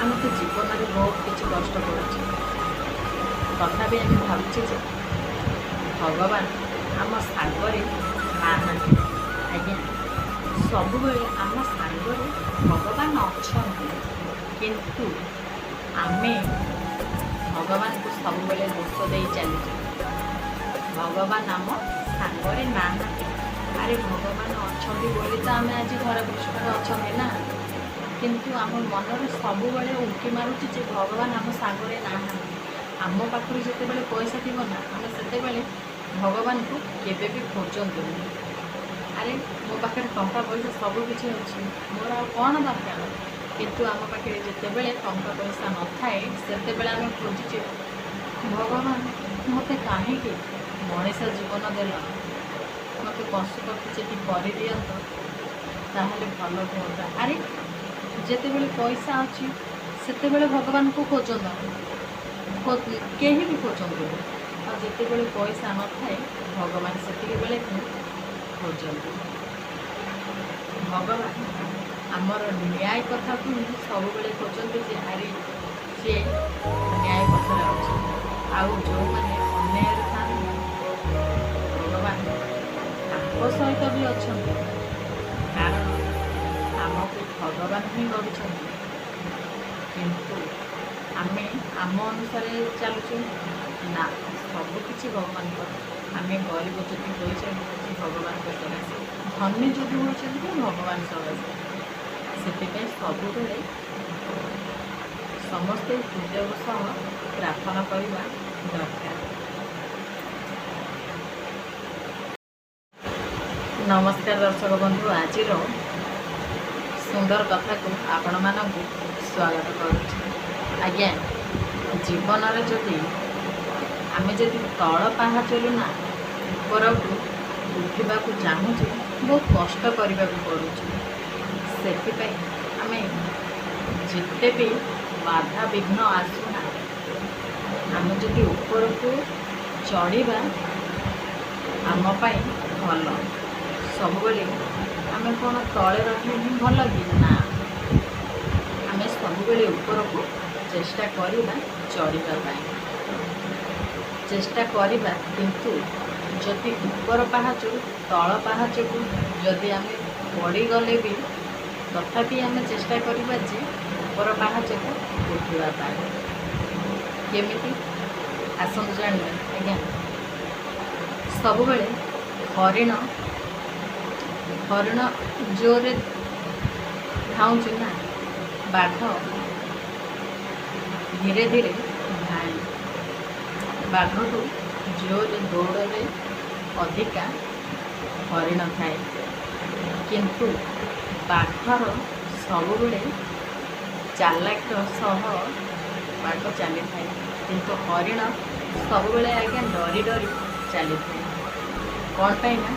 ଆମେ ତ ଜୀବନରେ ବହୁତ କିଛି କଷ୍ଟ କରୁଛେ, ତଥାପି ଆମେ ଭାବୁଛେ ଯେ ଭଗବାନ ଆମ ସାଙ୍ଗରେ ନାହାନ୍ତି। ଆଜ୍ଞା, ସବୁବେଳେ ଆମ ସାଙ୍ଗରେ ଭଗବାନ ଅଛନ୍ତି, କିନ୍ତୁ ଆମେ ଭଗବାନଙ୍କୁ ସବୁବେଳେ ଦୋଷ ଦେଇ ଚାଲିଛୁ। ଭଗବାନ ଆମ ସାଙ୍ଗରେ ନାହାନ୍ତି। ଆରେ ଭଗବାନ ଅଛନ୍ତି ବୋଲି ତ ଆମେ ଆଜି ଘରେ ପୃଷ୍ଠରେ ଅଛନ୍ତି ନା, କିନ୍ତୁ ଆମ ମନରେ ସବୁବେଳେ ଉଙ୍କି ମାରୁଛି ଯେ ଭଗବାନ ଆମ ସାଙ୍ଗରେ ନାହାନ୍ତି। ଆମ ପାଖରେ ଯେତେବେଳେ ପଇସା ଥିବ ନା, ଆମେ ସେତେବେଳେ ଭଗବାନଙ୍କୁ କେବେ ବି ଖୋଜନ୍ତୁନି। ଆରେ ମୋ ପାଖରେ ଟଙ୍କା ପଇସା ସବୁ କିଛି ଅଛି, ମୋର ଆଉ କ'ଣ ଦରକାର। କିନ୍ତୁ ଆମ ପାଖରେ ଯେତେବେଳେ ଟଙ୍କା ପଇସା ନଥାଏ, ସେତେବେଳେ ଆମେ ଖୋଜୁଛେ ଭଗବାନ ମୋତେ କାହିଁକି ମଣିଷ ଜୀବନ ଦେଲ, ମୋତେ ପଶୁପକ୍ଷୀ ଯଦି କରିଦିଅନ୍ତ ତାହେଲେ ଭଲ ହୁଅନ୍ତା। ଆରେ ଯେତେବେଳେ ପଇସା ଅଛି ସେତେବେଳେ ଭଗବାନଙ୍କୁ ଖୋଜନ୍ତ, କେହି ବି ଖୋଜନ୍ତୁନି। ଆଉ ଯେତେବେଳେ ପଇସା ନଥାଏ ଭଗବାନ ସେତିକି ବେଳେ ହିଁ ଖୋଜନ୍ତି। ଭଗବାନ ଆମର ନ୍ୟାୟ କଥାକୁ ହିଁ ସବୁବେଳେ ଖୋଜନ୍ତି ଯେ ଆରେ ସିଏ ନ୍ୟାୟ ପଥରେ ଅଛି। ଆଉ ଯେଉଁମାନେ ଅନ୍ୟାୟରେ ଥାନ୍ତି ଭଗବାନ ତାଙ୍କ ସହିତ ବି ଅଛନ୍ତି, କାରଣ ଆମକୁ ଭଗବାନ ହିଁ ଗଢ଼ିଛନ୍ତି। କିନ୍ତୁ ଆମେ ଆମ ଅନୁସାରେ ଚାଲୁଛୁ ନା, ସବୁକିଛି ଭଗବାନଙ୍କର। ଆମେ ଗରିବ ଯଦି ହୋଇଛନ୍ତି ଭଗବାନଙ୍କ ସକାଶେ, ଧନୀ ଯଦି ହେଉଛନ୍ତି ଭଗବାନ ସକାଶେ। ସେଥିପାଇଁ ସବୁବେଳେ ସମସ୍ତେ ହୃଦୟ ସହ ପ୍ରାର୍ଥନା କରିବା ଦରକାର। ନମସ୍କାର ଦର୍ଶକ ବନ୍ଧୁ, ଆଜିର ସୁନ୍ଦର କଥାକୁ ଆପଣମାନଙ୍କୁ ସ୍ୱାଗତ କରୁଛି। ଆଜ୍ଞା, ଜୀବନରେ ଆମେ ଯଦି ତଳ ପାହାଚରୁ ନା ଉପରକୁ ଉଠିବାକୁ ଚାହୁଁଛୁ, ବହୁତ କଷ୍ଟ କରିବାକୁ ପଡ଼ୁଛି। ସେଥିପାଇଁ ଆମେ ଯେତେ ବି ବାଧାବିଘ୍ନ ଆସୁନା, ଆମେ ଯଦି ଉପରକୁ ଚଢ଼ିବା ଆମ ପାଇଁ ଭଲ। ସବୁବେଳେ ଆମେ କ'ଣ ତଳେ ରହିଲେ ହିଁ ଭଲ କି? ନା, ଆମେ ସବୁବେଳେ ଉପରକୁ ଚେଷ୍ଟା କରିବା ଚଢ଼ିବା ପାଇଁ ଚେଷ୍ଟା କରିବା। କିନ୍ତୁ ଯଦି ଉପର ପାହାଚରୁ ତଳ ପାହାଚକୁ ଯଦି ଆମେ ପଡ଼ିଗଲେ ବି ତଥାପି ଆମେ ଚେଷ୍ଟା କରିବା ଯେ ଉପର ପାହାଚକୁ ଉଠିବା ପାଇଁ। କେମିତି ଆସନ୍ତୁ ଜାଣିବା। ଆଜ୍ଞା, ସବୁବେଳେ ହରିଣ ଜୋରରେ ଧାଉଁଛି ନା, ବାଘ ଧୀରେ ଧୀରେ ଧାଏଁ। ବାଘଠୁ ଜୋରରେ ଦୌଡ଼ରେ ଅଧିକା ହରିଣ ଥାଏ, କିନ୍ତୁ ବାଘର ସବୁବେଳେ ଚାଲାକିର ସହ ବାଘ ଚାଲିଥାଏ, କିନ୍ତୁ ହରିଣ ସବୁବେଳେ ଆଜ୍ଞା ଡରି ଡରି ଚାଲିଥାଏ। କ'ଣ ପାଇଁ ନା,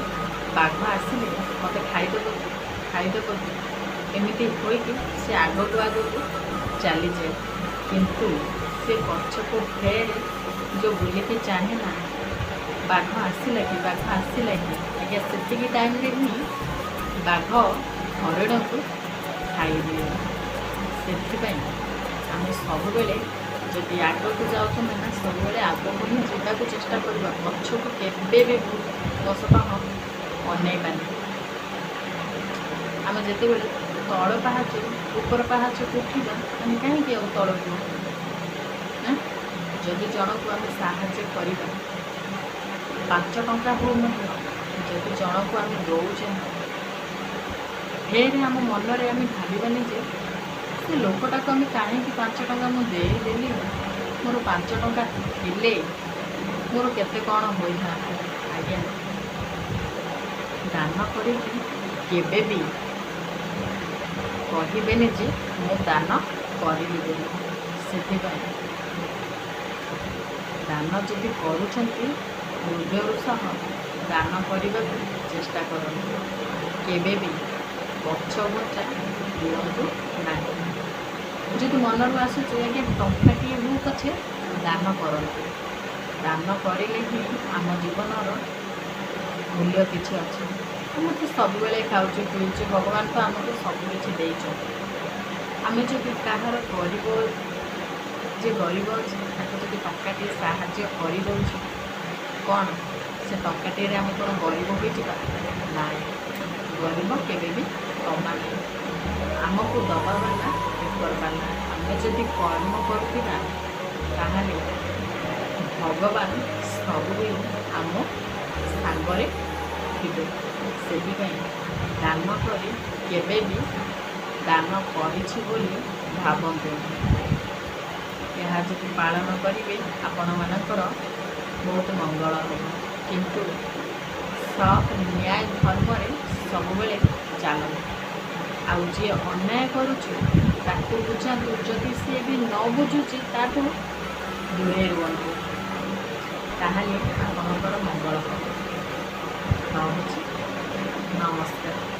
ବାଘ ଆସିଲେ ମୋତେ ଖାଇଦେବ ଏମିତି ହୋଇକି ସେ ଆଗକୁ ଆଗକୁ ଚାଲିଯାଏ। କିନ୍ତୁ ସେ ପଛକୁ ଫେରେ ଯେଉଁ ବୁଲିକି ଚାହେଁ ନା, ବାଘ ଆସିଲା କି। ଆଜ୍ଞା, ସେତିକି ଟାଇମ୍ରେ ହିଁ ବାଘ ହରିଣକୁ ଖାଇଦିଏ। ସେଥିପାଇଁ ଆମେ ସବୁବେଳେ ଯଦି ଆଗକୁ ଯାଉଛନ୍ତି ନା, ସବୁବେଳେ ଆଗକୁ ହିଁ ଯିବାକୁ ଚେଷ୍ଟା କରିବା, ପଛକୁ କେବେ ବି ବଶତଃ ଅନେଇବାନି। ଆମେ ଯେତେବେଳେ ତଳ ପାହାଚରୁ ଉପର ପାହାଚକୁ ଉଠିବା, ଆମେ କାହିଁକି ଆଉ ତଳକୁ? ଯଦି ଜଣକୁ ଆମେ ସାହାଯ୍ୟ କରିବା, 5 ଟଙ୍କା ହେଉନଥିବ, ଯଦି ଜଣକୁ ଆମେ ଦେଉଛେ, ଫେରେ ଆମ ମନରେ ଆମେ ଭାବିବାନି ଯେ ସେ ଲୋକଟାକୁ ଆମେ କାହିଁକି 5 ଟଙ୍କା ମୁଁ ଦେଇଦେଲି, ମୋର 5 ଟଙ୍କା ଥିଲେ ମୋର କେତେ କ'ଣ ହୋଇଥାନ୍ତା। ଆଜ୍ଞା, ଦାନ କରିକି କେବେ ବି କହିବେନି ଯେ ମୁଁ ଦାନ କରିବି ବୋଲି। ସେଥିପାଇଁ ଦାନ ଯଦି କରୁଛନ୍ତି ହୃଦୟରୁ ସହ ଦାନ କରିବାକୁ ଚେଷ୍ଟା କରନ୍ତୁ। କେବେ ବି ପଛଘୁଞ୍ଚା ଦିଅନ୍ତୁ ନାହିଁ। ଯଦି ମନରୁ ଆସୁଛି ଆଜ୍ଞା ଟଙ୍କାଟିଏ ହଉ ପଛେ ଦାନ କରନ୍ତୁ। ଦାନ କରିଲେ ହିଁ ଆମ ଜୀବନର ମୂଲ୍ୟ କିଛି ଅଛି। ଆମେ ତ ସବୁବେଳେ ଖାଉଛୁ ପିଉଛୁ, ଭଗବାନ ତ ଆମକୁ ସବୁ କିଛି ଦେଇଛନ୍ତି, ଆମେ ଯଦି କାହାର ଗରିବ ଯେ ଗରିବ ଅଛି ତାକୁ ଯଦି ଟଙ୍କାଟିଏ ସାହାଯ୍ୟ କରିଦେଉଛୁ, କ'ଣ ସେ ଟଙ୍କାଟିଏରେ ଆମେ କ'ଣ ଗରିବ ହୋଇଯିବା? ନାଇଁ, ଗରିବ କେବେ ବି ହେବା ନାହିଁ। ଆମକୁ ଦେବା ବାଲା ଉପରବାଲା। ଆମେ ଯଦି କର୍ମ କରୁଥିବା ତାହେଲେ ଭଗବାନ ସବୁବେଳେ ଆମ ସାଙ୍ଗରେ ଥିବେ। ସେଥିପାଇଁ ଦାନ କରି କେବେ ବି ଦାନ କରିଛି ବୋଲି ଭାବନ୍ତୁନି। ଏହା ଯଦି ପାଳନ କରିବେ ଆପଣମାନଙ୍କର ବହୁତ ମଙ୍ଗଳ ହେବ। କିନ୍ତୁ ସତ୍ ନ୍ୟାୟ ଧର୍ମରେ ସବୁବେଳେ ଚାଲନ୍ତୁ। ଆଉ ଯିଏ ଅନ୍ୟାୟ କରୁଛି ତାକୁ ବୁଝାନ୍ତୁ। ଯଦି ସିଏ ବି ନ ବୁଝୁଛି ତାଠୁ ଦୂରେଇ ରୁହନ୍ତୁ, ତାହେଲେ ଆପଣଙ୍କର ମଙ୍ଗଳ ହେବ। ରହୁଛି, ନମସ୍କାର।